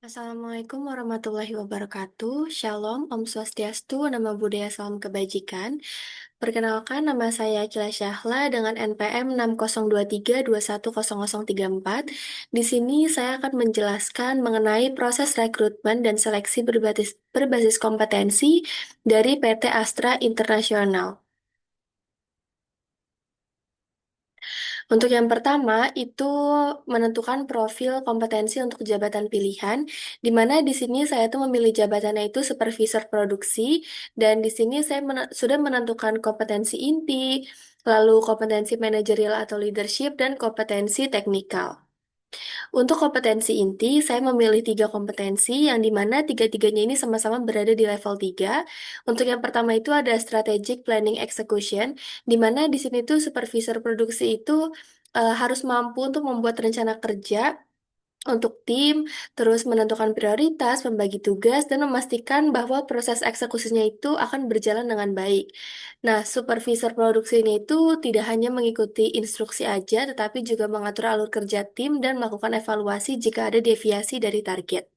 Assalamualaikum warahmatullahi wabarakatuh. Shalom, Om Swastiastu, Namo Buddhaya, Salam Kebajikan. Perkenalkan, nama saya Akila Syahla dengan NPM 6023210034. Di sini saya akan menjelaskan mengenai proses rekrutmen dan seleksi berbasis kompetensi dari PT Astra Internasional. Untuk yang pertama, itu menentukan profil kompetensi untuk jabatan pilihan, di mana di sini saya tuh memilih jabatannya itu supervisor produksi, dan di sini saya sudah menentukan kompetensi inti, lalu kompetensi manajerial atau leadership, dan kompetensi teknikal. Untuk kompetensi inti, saya memilih tiga kompetensi yang dimana tiga-tiganya ini sama-sama berada di level 3. Untuk yang pertama itu ada strategic planning execution, di mana di sini tuh supervisor produksi itu harus mampu untuk membuat rencana kerja untuk tim, terus menentukan prioritas, membagi tugas, dan memastikan bahwa proses eksekusinya itu akan berjalan dengan baik. Nah, supervisor produksi ini itu tidak hanya mengikuti instruksi aja, tetapi juga mengatur alur kerja tim dan melakukan evaluasi jika ada deviasi dari target.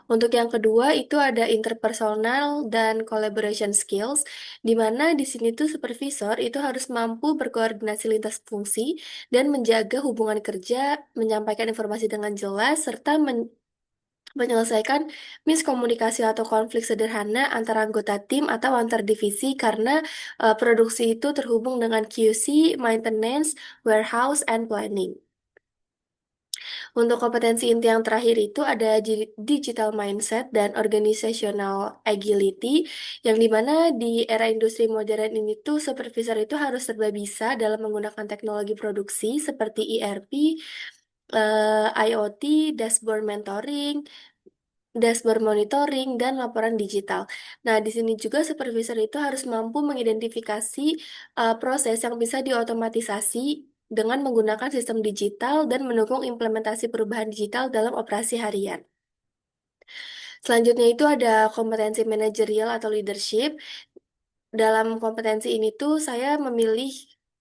Untuk yang kedua itu ada interpersonal dan collaboration skills, di mana di sini tuh supervisor itu harus mampu berkoordinasi lintas fungsi dan menjaga hubungan kerja, menyampaikan informasi dengan jelas, serta menyelesaikan miskomunikasi atau konflik sederhana antara anggota tim atau antar divisi karena produksi itu terhubung dengan QC, maintenance, warehouse, and planning. Untuk kompetensi inti yang terakhir itu ada digital mindset dan organizational agility, yang dimana di era industri modern ini tuh supervisor itu harus serba bisa dalam menggunakan teknologi produksi seperti ERP, IoT, dashboard monitoring, dan laporan digital. Nah, di sini juga supervisor itu harus mampu mengidentifikasi proses yang bisa diotomatisasi dengan menggunakan sistem digital dan mendukung implementasi perubahan digital dalam operasi harian. Selanjutnya itu ada kompetensi manajerial atau leadership. Dalam kompetensi ini tuh saya memilih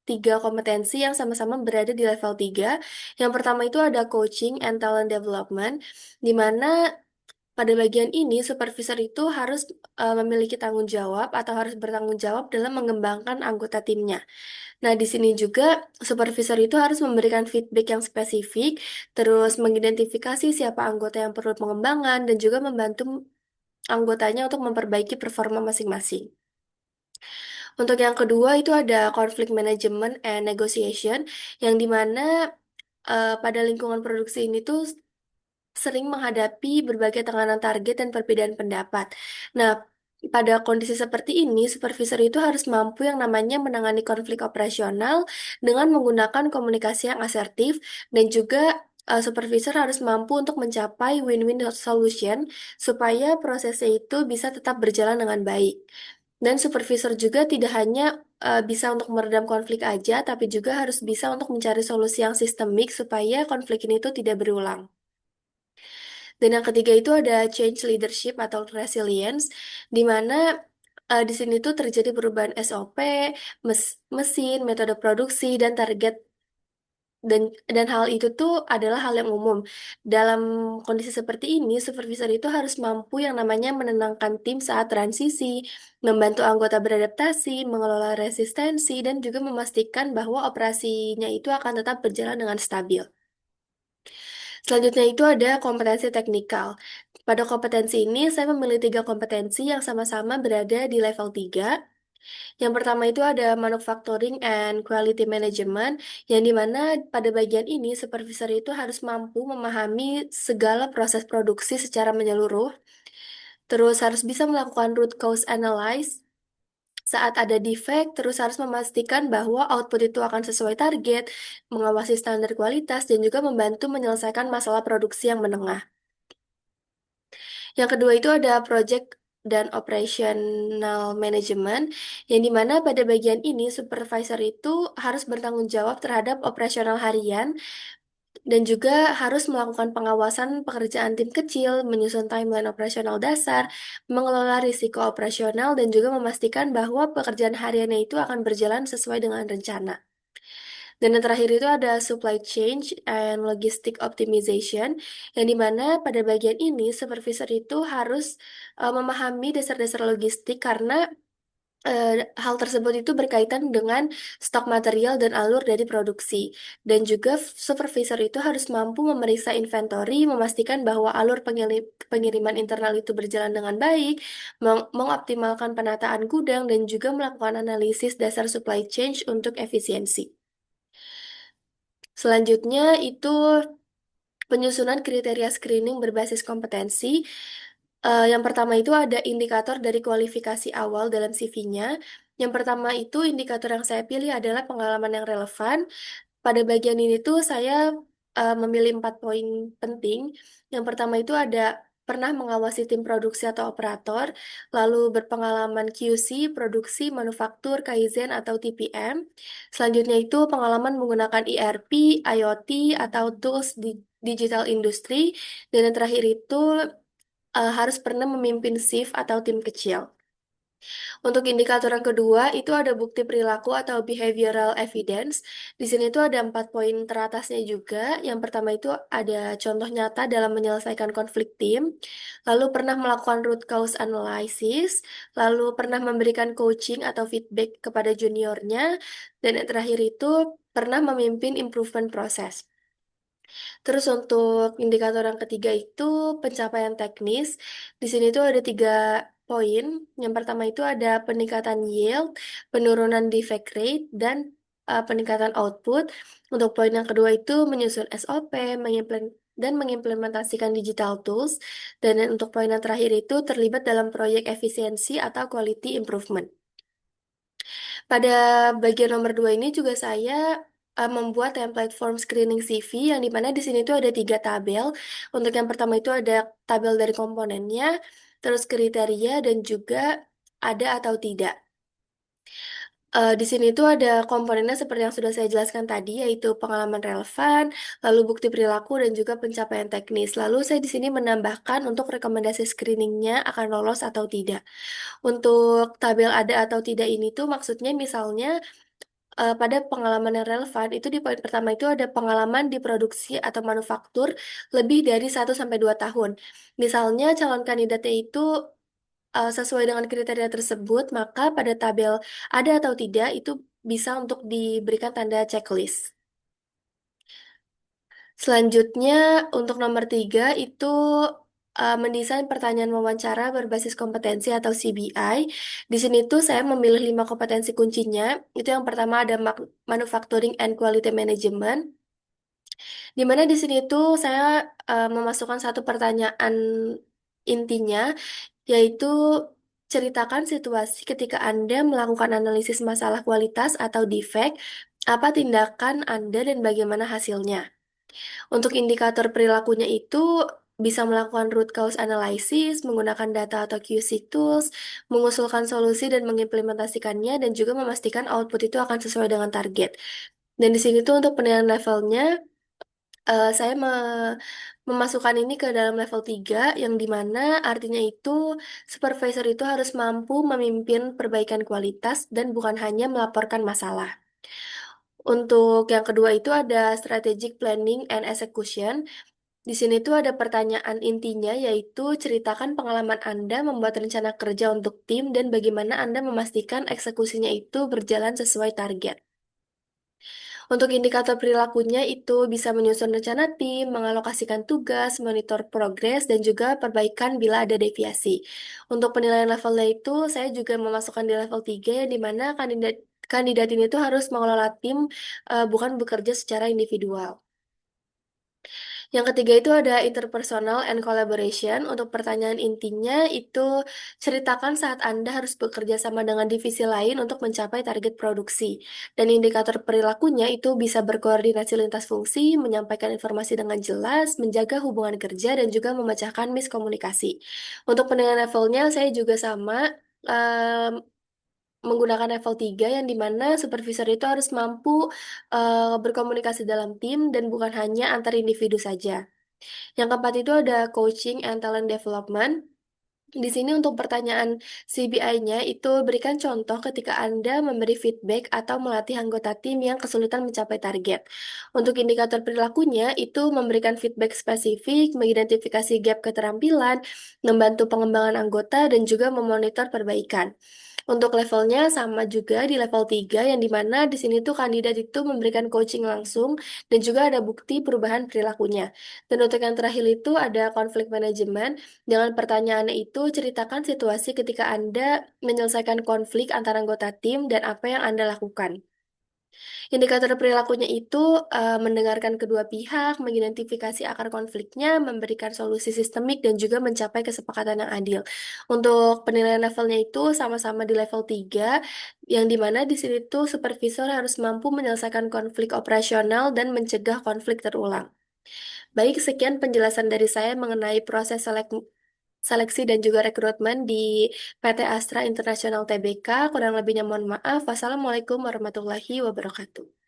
tiga kompetensi yang sama-sama berada di level 3. Yang pertama itu ada coaching and talent development, di mana pada bagian ini, supervisor itu harus memiliki tanggung jawab atau harus bertanggung jawab dalam mengembangkan anggota timnya. Nah, di sini juga supervisor itu harus memberikan feedback yang spesifik, terus mengidentifikasi siapa anggota yang perlu pengembangan, dan juga membantu anggotanya untuk memperbaiki performa masing-masing. Untuk yang kedua itu ada conflict management and negotiation, yang dimana pada lingkungan produksi ini tuh sering menghadapi berbagai tekanan target dan perbedaan pendapat. Nah, pada kondisi seperti ini, supervisor itu harus mampu yang namanya menangani konflik operasional dengan menggunakan komunikasi yang asertif, dan juga supervisor harus mampu untuk mencapai win-win solution supaya prosesnya itu bisa tetap berjalan dengan baik. Dan supervisor juga tidak hanya bisa untuk meredam konflik aja, tapi juga harus bisa untuk mencari solusi yang sistemik supaya konflik ini itu tidak berulang. Dan yang ketiga itu ada change leadership atau resilience, di mana di sini tuh terjadi perubahan SOP, mesin, metode produksi, dan target, dan hal itu tuh adalah hal yang umum. Dalam kondisi seperti ini, supervisor itu harus mampu yang namanya menenangkan tim saat transisi, membantu anggota beradaptasi, mengelola resistensi, dan juga memastikan bahwa operasinya itu akan tetap berjalan dengan stabil. Selanjutnya itu ada kompetensi teknikal. Pada kompetensi ini, saya memilih tiga kompetensi yang sama-sama berada di level 3. Yang pertama itu ada manufacturing and quality management, yang dimana pada bagian ini supervisor itu harus mampu memahami segala proses produksi secara menyeluruh, terus harus bisa melakukan root cause analysis saat ada defect, terus harus memastikan bahwa output itu akan sesuai target, mengawasi standar kualitas, dan juga membantu menyelesaikan masalah produksi yang menengah. Yang kedua itu ada project dan operational management, yang dimana pada bagian ini supervisor itu harus bertanggung jawab terhadap operasional harian, dan juga harus melakukan pengawasan pekerjaan tim kecil, menyusun timeline operasional dasar, mengelola risiko operasional, dan juga memastikan bahwa pekerjaan hariannya itu akan berjalan sesuai dengan rencana. Dan yang terakhir itu ada supply chain and logistic optimization, yang dimana pada bagian ini supervisor itu harus memahami dasar-dasar logistik karena hal tersebut itu berkaitan dengan stok material dan alur dari produksi. Dan juga supervisor itu harus mampu memeriksa inventory, memastikan bahwa alur pengiriman internal itu berjalan dengan baik, mengoptimalkan penataan gudang, dan juga melakukan analisis dasar supply chain untuk efisiensi. Selanjutnya itu penyusunan kriteria screening berbasis kompetensi. Yang pertama itu ada indikator dari kualifikasi awal dalam CV-nya. Yang pertama itu indikator yang saya pilih adalah pengalaman yang relevan. Pada bagian ini tuh saya memilih 4 poin penting. Yang pertama itu ada pernah mengawasi tim produksi atau operator, lalu berpengalaman QC, produksi, manufaktur, Kaizen atau TPM. Selanjutnya itu pengalaman menggunakan ERP, IoT, atau tools di digital industry. Dan yang terakhir itu harus pernah memimpin shift atau tim kecil. Untuk indikator yang kedua, itu ada bukti perilaku atau behavioral evidence. Di sini itu ada 4 poin teratasnya juga. Yang pertama itu ada contoh nyata dalam menyelesaikan konflik tim, lalu pernah melakukan root cause analysis, lalu pernah memberikan coaching atau feedback kepada juniornya, dan yang terakhir itu pernah memimpin improvement proses. Terus untuk indikator yang ketiga itu pencapaian teknis. Di sini tuh ada 3 poin. Yang pertama itu ada peningkatan yield, penurunan defect rate, dan peningkatan output. Untuk poin yang kedua itu menyusun SOP, dan mengimplementasikan digital tools. Dan untuk poin yang terakhir itu terlibat dalam proyek efisiensi atau quality improvement. Pada bagian nomor 2 ini juga saya membuat template form screening CV yang dimana di sini tuh ada 3 tabel. Untuk yang pertama itu ada tabel dari komponennya, terus kriteria dan juga ada atau tidak. Di sini tuh ada komponennya seperti yang sudah saya jelaskan tadi, yaitu pengalaman relevan, lalu bukti perilaku dan juga pencapaian teknis. Lalu saya di sini menambahkan untuk rekomendasi screeningnya akan lolos atau tidak. Untuk tabel ada atau tidak ini tuh maksudnya misalnya pada pengalaman yang relevan itu di poin pertama itu ada pengalaman di produksi atau manufaktur lebih dari 1 sampai 2 tahun. Misalnya calon kandidatnya itu sesuai dengan kriteria tersebut, maka pada tabel ada atau tidak itu bisa untuk diberikan tanda checklist. Selanjutnya untuk nomor 3 itu mendesain pertanyaan wawancara berbasis kompetensi atau CBI. Di sini tuh saya memilih 5 kompetensi kuncinya. Itu yang pertama ada manufacturing and quality management. Di mana di sini tuh saya memasukkan satu pertanyaan intinya, yaitu ceritakan situasi ketika Anda melakukan analisis masalah kualitas atau defect, apa tindakan Anda dan bagaimana hasilnya. Untuk indikator perilakunya itu bisa melakukan root cause analysis, menggunakan data atau QC tools, mengusulkan solusi dan mengimplementasikannya, dan juga memastikan output itu akan sesuai dengan target. Dan di sini tuh untuk penilaian levelnya, saya memasukkan ini ke dalam level 3, yang dimana artinya itu supervisor itu harus mampu memimpin perbaikan kualitas dan bukan hanya melaporkan masalah. Untuk yang kedua itu ada strategic planning and execution. Di sini tuh ada pertanyaan intinya yaitu ceritakan pengalaman Anda membuat rencana kerja untuk tim dan bagaimana Anda memastikan eksekusinya itu berjalan sesuai target. Untuk indikator perilakunya itu bisa menyusun rencana tim, mengalokasikan tugas, monitor progres, dan juga perbaikan bila ada deviasi. Untuk penilaian levelnya itu saya juga memasukkan di level 3 yang dimana kandidat kandidat ini tuh harus mengelola tim, bukan bekerja secara individual. Yang ketiga itu ada interpersonal and collaboration. Untuk pertanyaan intinya itu ceritakan saat Anda harus bekerja sama dengan divisi lain untuk mencapai target produksi. Dan indikator perilakunya itu bisa berkoordinasi lintas fungsi, menyampaikan informasi dengan jelas, menjaga hubungan kerja, dan juga memecahkan miskomunikasi. Untuk penilaian levelnya saya juga sama, menggunakan level 3 yang dimana supervisor itu harus mampu berkomunikasi dalam tim dan bukan hanya antar individu saja. Yang keempat itu ada coaching and talent development. Di sini untuk pertanyaan CBI-nya itu berikan contoh ketika Anda memberi feedback atau melatih anggota tim yang kesulitan mencapai target. Untuk indikator perilakunya itu memberikan feedback spesifik, mengidentifikasi gap keterampilan, membantu pengembangan anggota, dan juga memonitor perbaikan. Untuk levelnya sama juga di level 3 yang dimana di sini tuh kandidat itu memberikan coaching langsung dan juga ada bukti perubahan perilakunya. Dan untuk yang terakhir itu ada konflik manajemen. Dengan pertanyaannya itu ceritakan situasi ketika Anda menyelesaikan konflik antara anggota tim dan apa yang Anda lakukan. Indikator perilakunya itu mendengarkan kedua pihak, mengidentifikasi akar konfliknya, memberikan solusi sistemik, dan juga mencapai kesepakatan yang adil. Untuk penilaian levelnya itu sama-sama di level 3, yang dimana di sini tuh supervisor harus mampu menyelesaikan konflik operasional dan mencegah konflik terulang. Baik, sekian penjelasan dari saya mengenai proses seleksi dan juga rekrutmen di PT Astra International Tbk. Kurang lebihnya mohon maaf. Wassalamualaikum warahmatullahi wabarakatuh.